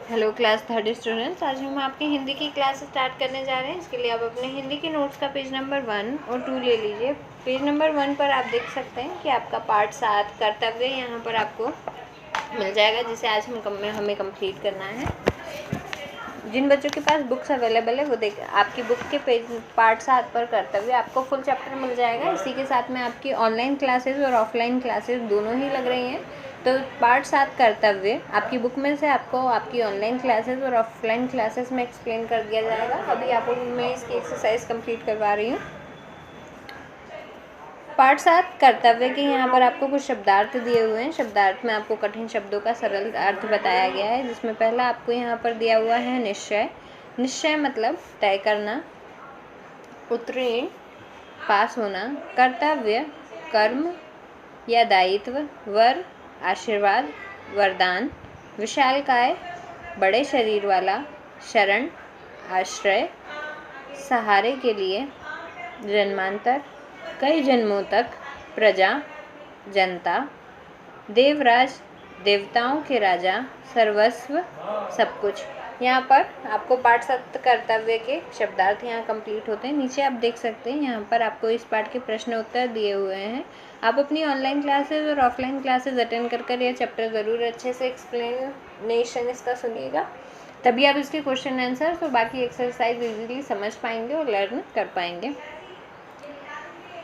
Hello class third students, आज हम आपकी हिंदी की क्लास स्टार्ट करने जा रहे हैं। इसके लिए आप अपने हिंदी के नोट्स का पेज नंबर 1 और 2 ले लीजिए। पेज नंबर 1 पर आप देख सकते हैं कि आपका पार्ट 7 कर्तव्य यहाँ पर आपको मिल जाएगा, जिसे आज हमें कंप्लीट करना है। जिन बच्चों के पास बुक्स अवेलेबल है वो देख आपकी बुक के पेज पार्ट 7 पर कर्तव्य आपको फुल चैप्टर मिल जाएगा। इसी के साथ में आपकी ऑनलाइन क्लासेस और ऑफलाइन क्लासेस दोनों ही लग रही हैं। तो पार्ट 7 कर्तव्य आपकी बुक में से आपको आपकी ऑनलाइन क्लासेस और ऑफलाइन क्लासेस में एक्सप्लेन कर दिया जाएगा। अभी आपको मैं इसकी एक्सरसाइज कंप्लीट करवा रही हूँ। पार्ट 7 कर्तव्य के यहाँ पर आपको कुछ शब्दार्थ दिए हुए हैं। शब्दार्थ में आपको कठिन शब्दों का सरल अर्थ बताया गया है, जिसमें पहला आपको यहाँ पर दिया हुआ है निश्चय। निश्चय मतलब तय करना, उत्तीर्ण पास होना, कर्तव्य कर्म या दायित्व, वर आशीर्वाद वरदान, विशालकाय बड़े शरीर वाला, शरण आश्रय, सहारे के लिए, जन्मांतर कई जन्मों तक, प्रजा जनता, देवराज देवताओं के राजा, सर्वस्व सब कुछ। यहाँ पर आपको पाठ 7 कर्तव्य के शब्दार्थ यहाँ कंप्लीट होते हैं। नीचे आप देख सकते हैं यहाँ पर आपको इस पाठ के प्रश्न उत्तर दिए हुए हैं। आप अपनी ऑनलाइन क्लासेस और ऑफलाइन क्लासेस अटेंड कर यह चैप्टर ज़रूर अच्छे से एक्सप्लेनेशन इसका सुनिएगा, तभी आप इसके क्वेश्चन आंसर्स और बाकी एक्सरसाइज इजीली समझ पाएंगे और लर्न कर पाएंगे।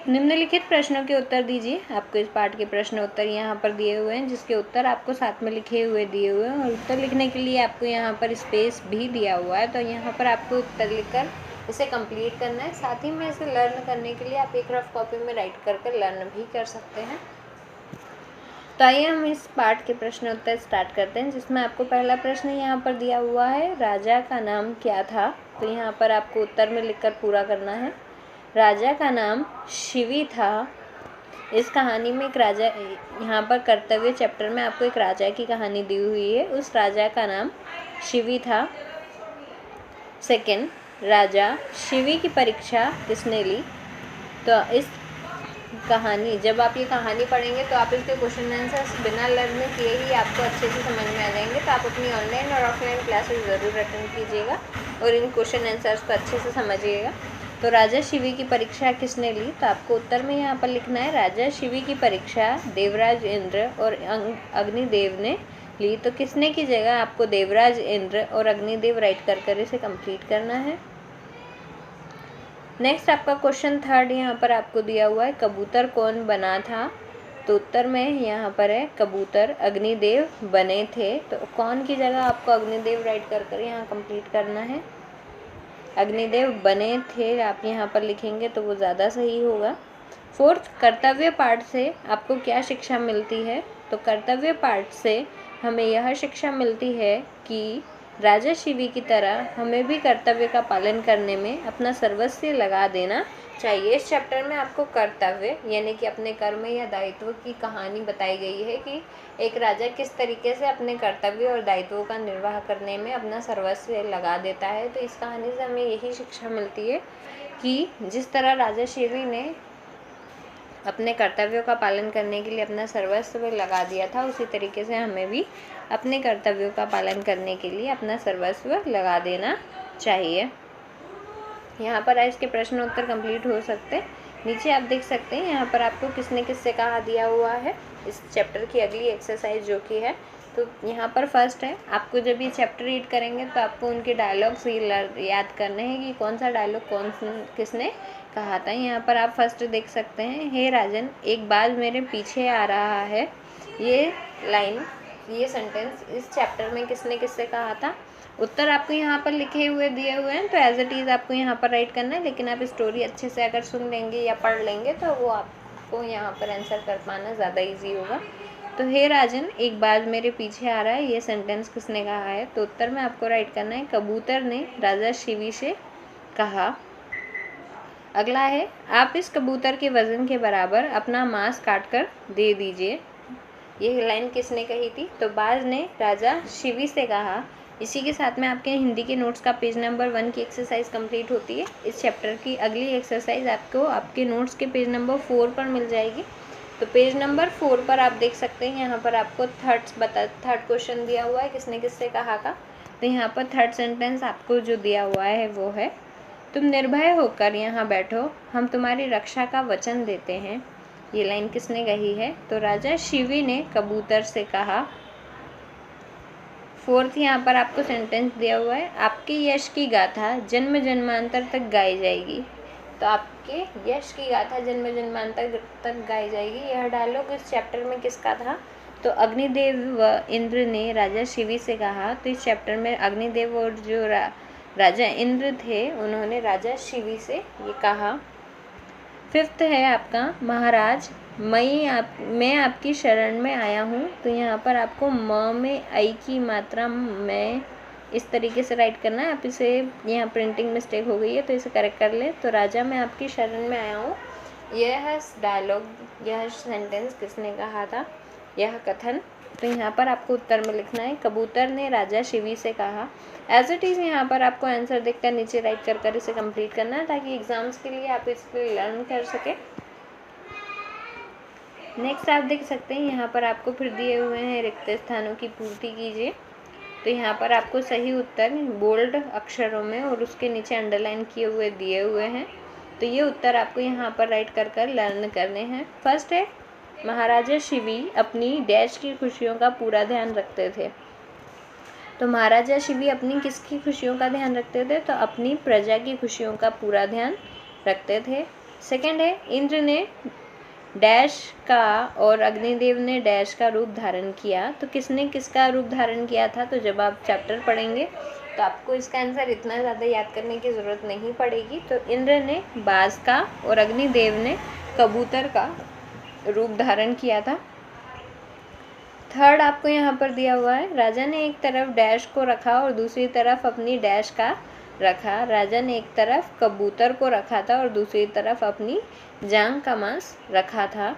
निम्नलिखित प्रश्नों के उत्तर दीजिए। आपको इस पाठ के प्रश्न उत्तर यहाँ पर दिए हुए हैं, जिसके उत्तर आपको साथ में लिखे हुए दिए हुए हैं, और उत्तर लिखने के लिए आपको यहाँ पर स्पेस भी दिया हुआ है। तो यहाँ पर आपको उत्तर लिखकर इसे कंप्लीट करना है। साथ ही में इसे लर्न करने के लिए आप एक रफ कॉपी में राइट कर लर्न भी कर सकते हैं। तो आइए हम इस पाठ के प्रश्न उत्तर स्टार्ट करते हैं, जिसमें आपको पहला प्रश्न यहाँ पर दिया हुआ है, राजा का नाम क्या था। तो यहाँ पर आपको उत्तर में लिखकर पूरा करना है। राजा का नाम शिवी था। इस कहानी में एक राजा, यहाँ पर कर्तव्य चैप्टर में आपको एक राजा की कहानी दी हुई है, उस राजा का नाम शिवी था। सेकंड, राजा शिवी की परीक्षा किसने ली। तो इस कहानी, जब आप ये कहानी पढ़ेंगे तो आप इसके क्वेश्चन आंसर्स बिना लर्न किए ही आपको अच्छे से समझ में आ जाएंगे। तो आप अपनी ऑनलाइन और ऑफलाइन क्लासेस ज़रूर अटेंड कीजिएगा और इन क्वेश्चन आंसर्स को अच्छे से समझिएगा। तो राजा शिवी की परीक्षा किसने ली। तो आपको उत्तर में यहाँ पर लिखना है, राजा शिवी की परीक्षा देवराज इंद्र और अग्निदेव ने ली। तो किसने की जगह आपको देवराज इंद्र और अग्निदेव राइट कर इसे कंप्लीट करना है। नेक्स्ट आपका क्वेश्चन थर्ड यहाँ पर आपको दिया हुआ है, कबूतर कौन बना था। तो उत्तर में यहाँ पर है, कबूतर अग्निदेव बने थे। तो कौन की जगह आपको अग्निदेव राइट कर यहाँ कंप्लीट करना है। अग्निदेव बने थे आप यहाँ पर लिखेंगे तो वो ज़्यादा सही होगा। फोर्थ, कर्तव्य पाठ से आपको क्या शिक्षा मिलती है। तो कर्तव्य पाठ से हमें यह शिक्षा मिलती है कि राजा शिवी की तरह हमें भी कर्तव्य का पालन करने में अपना सर्वस्व लगा देना चाहिए। इस चैप्टर में आपको कर्तव्य यानी कि अपने कर्म या दायित्व की कहानी बताई गई है कि एक राजा किस तरीके से अपने कर्तव्य और दायित्वों का निर्वाह करने में अपना सर्वस्व लगा देता है। तो इस कहानी से हमें यही शिक्षा मिलती है कि जिस तरह राजा शिवी ने अपने कर्तव्यों का पालन करने के लिए अपना सर्वस्व लगा दिया था, उसी तरीके से हमें भी अपने कर्तव्यों का पालन करने के लिए अपना सर्वस्व लगा देना चाहिए। यहाँ पर इसके प्रश्न उत्तर कंप्लीट हो सकते हैं। नीचे आप देख सकते हैं यहाँ पर आपको किसने किससे कहा दिया हुआ है इस चैप्टर की अगली एक्सरसाइज जो कि है। तो यहाँ पर फर्स्ट है, आपको जब ये चैप्टर रीड करेंगे तो आपको उनके डायलॉग्स याद करने हैं कि कौन सा डायलॉग किसने कहा था। यहाँ पर आप फर्स्ट देख सकते हैं, हे राजन एक बाज मेरे पीछे आ रहा है। ये लाइन, ये सेंटेंस इस चैप्टर में किसने किससे कहा था। उत्तर आपको यहाँ पर लिखे हुए दिए हुए हैं, तो एज इट इज़ आपको यहाँ पर राइट करना है। लेकिन आप स्टोरी अच्छे से अगर सुन लेंगे या पढ़ लेंगे तो वो आपको यहाँ पर आंसर कर पाना ज़्यादा इजी होगा। तो हे राजन एक बाज मेरे पीछे आ रहा है, ये सेंटेंस किसने कहा है। तो उत्तर में आपको राइट करना है, कबूतर ने राजा शिवी से कहा। अगला है, आप इस कबूतर के वज़न के बराबर अपना मांस काट कर दे दीजिए। ये लाइन किसने कही थी। तो बाज ने राजा शिवी से कहा। इसी के साथ में आपके हिंदी के नोट्स का पेज नंबर 1 की एक्सरसाइज कंप्लीट होती है। इस चैप्टर की अगली एक्सरसाइज आपको आपके नोट्स के पेज नंबर 4 पर मिल जाएगी। तो पेज नंबर 4 पर आप देख सकते हैं, यहाँ पर आपको थर्ड क्वेश्चन दिया हुआ है, किसने किससे कहा का। तो यहाँ पर थर्ड सेंटेंस आपको जो दिया हुआ है वो है, तुम निर्भय होकर यहाँ बैठो, हम तुम्हारी रक्षा का वचन देते हैं। ये लाइन किसने कही है? तो राजा शिवी ने कबूतर से कहा। फोर्थ यहाँ पर आपको सेंटेंस दिया हुआ है, आपके यश की गाथा जन्म जन्मांतर तक गाई जाएगी। तो आपके यश की गाथा जन्म जन्मांतर तक गाई जाएगी, यह डायलॉग इस चैप्टर में किसका था? तो अग्निदेव व इंद्र ने राजा शिवी से कहा। तो इस चैप्टर में अग्निदेव और जो राजा इंद्र थे उन्होंने राजा शिवी से ये कहा। फिफ्थ है आपका, महाराज मैं आपकी शरण में आया हूँ। तो यहाँ पर आपको म में आई की मात्रा मैं इस तरीके से राइट करना है। आप इसे, यहाँ प्रिंटिंग मिस्टेक हो गई है तो इसे करेक्ट कर ले। तो राजा मैं आपकी शरण में आया हूँ, यह डायलॉग, यह सेंटेंस किसने कहा था, यह कथन। तो यहाँ पर आपको उत्तर में लिखना है, कबूतर ने राजा शिवी से कहा। एज इट इज़ यहाँ पर आपको आंसर देखकर नीचे राइट कर इसे कंप्लीट करना है, ताकि एग्जाम्स के लिए आप इसको लर्न कर सके। नेक्स्ट आप देख सकते हैं, यहाँ पर आपको फिर दिए हुए हैं रिक्त स्थानों की पूर्ति कीजिए। तो यहाँ पर आपको सही उत्तर बोल्ड अक्षरों में और उसके नीचे अंडरलाइन किए हुए दिए हुए हैं। तो ये उत्तर आपको यहाँ पर राइट कर लर्न करने हैं। फर्स्ट है, महाराजा शिवी अपनी डैश की खुशियों का पूरा ध्यान रखते थे। तो महाराजा शिवी अपनी किसकी खुशियों का ध्यान रखते थे? तो अपनी प्रजा की खुशियों का पूरा ध्यान रखते थे। सेकंड है, इंद्र ने डैश का और अग्निदेव ने डैश का रूप धारण किया। तो किसने किसका रूप धारण किया था? तो जब आप चैप्टर पढ़ेंगे तो आपको इसका आंसर इतना ज़्यादा याद करने की ज़रूरत नहीं पड़ेगी। तो इंद्र ने बाज का और अग्निदेव ने कबूतर का रूप धारण किया था। थर्ड आपको यहाँ पर दिया हुआ है, राजा ने एक तरफ डैश को रखा और दूसरी तरफ अपनी डैश का रखा। राजा ने एक तरफ कबूतर को रखा था और दूसरी तरफ अपनी जांग का मांस रखा था।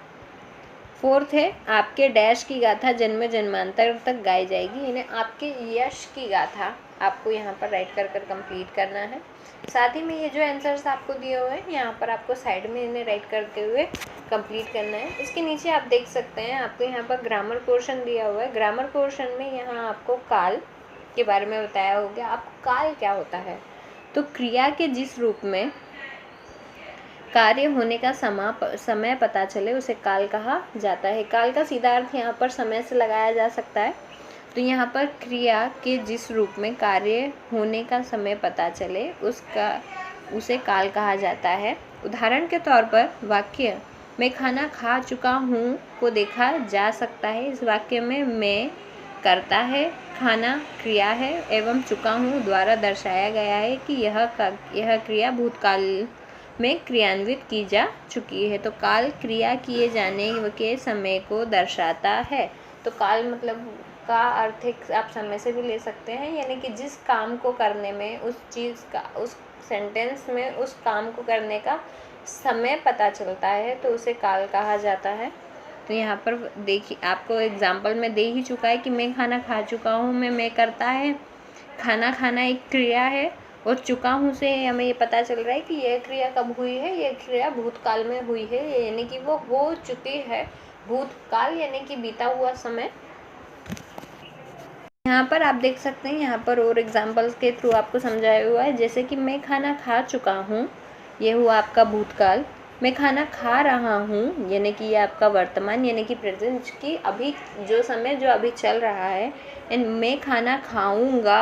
फोर्थ है, आपके डैश की गाथा जन्म जन्मांतर तक गाई जाएगी, यानी आपके यश की गाथा आपको यहाँ पर राइट कर कंप्लीट करना है। साथ ही में ये जो आंसर्स आपको दिए हुए हैं यहाँ पर आपको साइड में इन्हें राइट करते हुए कंप्लीट करना है। इसके नीचे आप देख सकते हैं, आपको यहाँ पर ग्रामर पोर्शन दिया हुआ है। ग्रामर पोर्शन में यहाँ आपको काल के बारे में बताया हो गया। आपको काल क्या होता है? तो क्रिया के जिस रूप में कार्य होने का समय पता चले उसे काल कहा जाता है। काल का सीधा अर्थ यहाँ पर समय से लगाया जा सकता है। तो यहाँ पर क्रिया के जिस रूप में कार्य होने का समय पता चले उसे काल कहा जाता है। उदाहरण के तौर पर वाक्य मैं खाना खा चुका हूँ को देखा जा सकता है। इस वाक्य में मैं करता है, खाना क्रिया है एवं चुका हूँ द्वारा दर्शाया गया है कि यह क्रिया भूतकाल में क्रियान्वित की जा चुकी है। तो काल क्रिया किए जाने के समय को दर्शाता है। तो काल मतलब का अर्थ आप समय से भी ले सकते हैं, यानी कि जिस काम को करने में उस चीज़ का, उस सेंटेंस में उस काम को करने का समय पता चलता है तो उसे काल कहा जाता है। तो यहाँ पर देखिए, आपको एग्जाम्पल में दे ही चुका है कि मैं खाना खा चुका हूँ में मैं करता है, खाना खाना एक क्रिया है और चुका हूँ से हमें ये पता चल रहा है कि यह क्रिया कब हुई है, यह क्रिया भूतकाल में हुई है, यानी कि वो हो चुकी है। भूतकाल यानी कि बीता हुआ समय। यहाँ पर आप देख सकते हैं, यहाँ पर और एग्जाम्पल्स के थ्रू आपको समझाया हुआ है। जैसे कि मैं खाना खा चुका हूँ, ये हुआ आपका भूतकाल। मैं खाना खा रहा हूँ यानी कि ये आपका वर्तमान यानी कि प्रेजेंट की अभी जो समय जो अभी चल रहा है। एंड मैं खाना खाऊंगा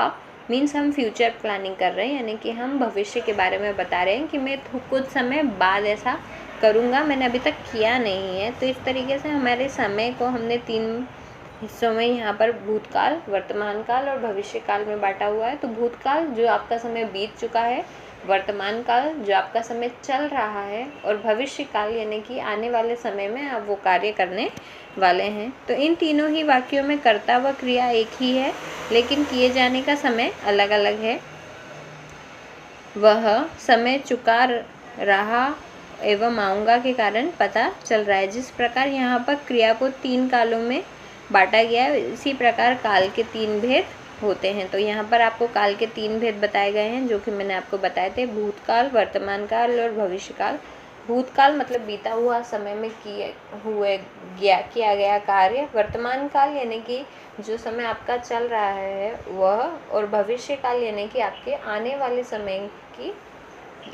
मीन्स हम फ्यूचर प्लानिंग कर रहे हैं, यानी कि हम भविष्य के बारे में बता रहे हैं कि मैं कुछ समय बाद ऐसा करूँगा, मैंने अभी तक किया नहीं है। तो इस तरीके से हमारे समय को हमने 3 हिस्सों में यहाँ पर भूतकाल, वर्तमान काल और भविष्य काल में बांटा हुआ है। तो भूतकाल जो आपका समय बीत चुका है, वर्तमान काल जो आपका समय चल रहा है और भविष्य काल यानी कि आने वाले समय में आप वो कार्य करने वाले हैं। तो इन तीनों ही वाक्यों में कर्ता व क्रिया एक ही है, लेकिन किए जाने का समय अलग अलग है। वह समय चुका रहा एवं आऊँगा के कारण पता चल रहा है। जिस प्रकार यहाँ पर क्रिया को 3 कालों में बांटा गया है, इसी प्रकार काल के 3 भेद होते हैं। तो यहाँ पर आपको काल के 3 भेद बताए गए हैं जो कि मैंने आपको बताए थे, भूतकाल, वर्तमान काल और भविष्य काल। भूतकाल मतलब बीता हुआ समय में किया गया कार्य। वर्तमान काल यानी कि जो समय आपका चल रहा है वह, और भविष्य काल यानी कि आपके आने वाले समय की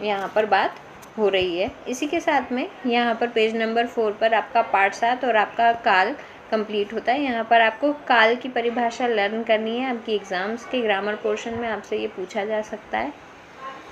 यहाँ पर बात हो रही है। इसी के साथ में यहाँ पर पेज नंबर 4 पर आपका पार्ट 7 और आपका काल कंप्लीट होता है। यहाँ पर आपको काल की परिभाषा लर्न करनी है। आपकी एग्ज़ाम्स के ग्रामर पोर्शन में आपसे ये पूछा जा सकता है।